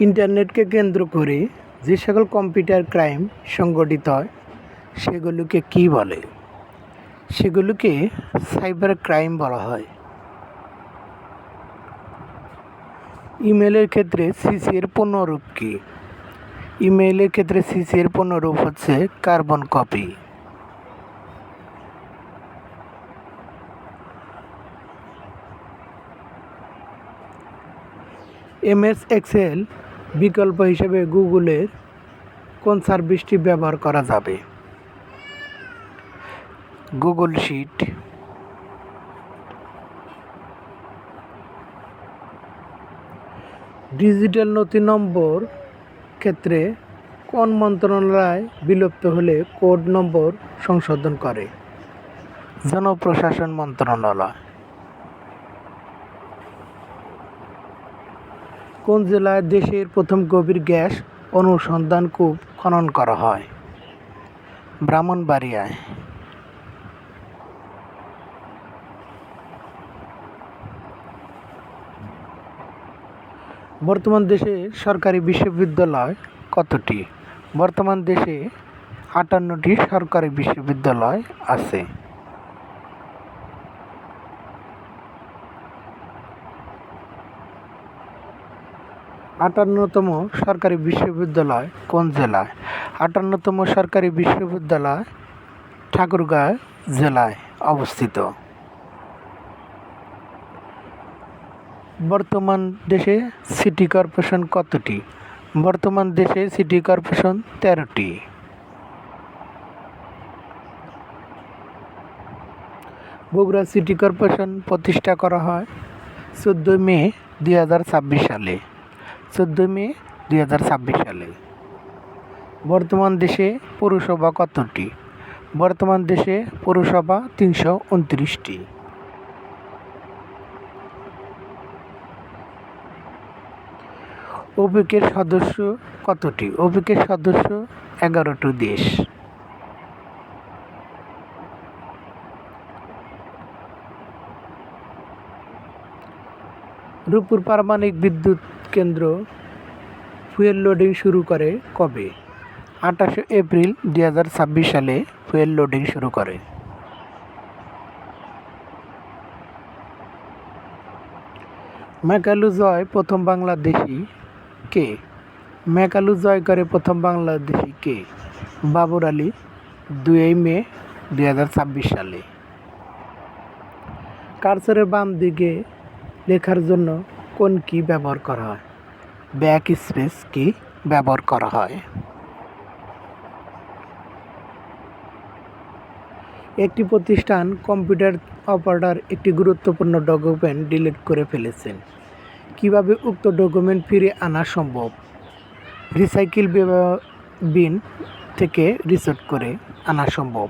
ইন্টারনেটকে কেন্দ্র করে যে সকল কম্পিউটার ক্রাইম সংগঠিত হয় সেগুলোকে কী বলে? সেগুলোকে সাইবার ক্রাইম বলা হয়। ইমেলের ক্ষেত্রে সিসি এর পূর্ণরূপ কী? ইমেইলের ক্ষেত্রে সিসি এর পূর্ণরূপ হচ্ছে কার্বন কপি। এমএস এক্সেল বিকল্প হিসেবে গুগলের কোন সার্ভিসটি ব্যবহার করা যাবে? Google sheet. ডিজিটাল নথি নম্বর ক্ষেত্রে কোন মন্ত্রণালয় বিলুপ্ত হলে কোড নম্বর সংশোধন করে? জনপ্রশাসন মন্ত্রণালয়। কোন জেলায় দেশের প্রথম গভীর গ্যাস অনুসন্ধান কূপ খনন করা হয়? ব্রাহ্মণবাড়িয়ায়। বর্তমান দেশে সরকারি বিশ্ববিদ্যালয় কতটি? বর্তমান দেশে 58টি সরকারি বিশ্ববিদ্যালয় আছে। আটান্নতম সরকারি বিশ্ববিদ্যালয় কোন জেলায়? 58তম সরকারি বিশ্ববিদ্যালয় ঠাকুরগাঁও জেলায় অবস্থিত। বর্তমান দেশে সিটি কর্পোরেশন কতটি? বর্তমান দেশে সিটি কর্পোরেশন 13টি। বগুড়া সিটি কর্পোরেশন প্রতিষ্ঠা করা হয় 14 মে 2026 সালে। 14 মে 2026 সালে। বর্তমান দেশে পৌরসভা কতটি? বর্তমান দেশে পৌরসভা 329টি। ওপেকের সদস্য কতটি? ওপেকের সদস্য 11টি দেশ। রূপপুর পারমাণবিক বিদ্যুৎ কেন্দ্র ফুয়েল লোডিং শুরু করে কবে? 28 এপ্রিল 2026 সালে ফুয়েল লোডিং শুরু করে। ম্যাকালু জয় প্রথম বাংলাদেশি কে? ম্যাকালু জয় করে প্রথম বাংলাদেশি কে? বাবর আলী, 2 মে 2026 সালে। কার্সরের বাম দিকে লেখার জন্য কোন কি ব্যবহার করা হয়? ব্যাক স্পেস কি ব্যবহার করা হয়? একটি প্রতিষ্ঠান কম্পিউটার অপারেটর একটি গুরুত্বপূর্ণ ডকুমেন্ট ডিলিট করে ফেলেছেন। কিভাবে উক্ত ডকুমেন্ট ফিরে আনা সম্ভব? রিসাইকেল বিন থেকে রিসেট করে আনা সম্ভব।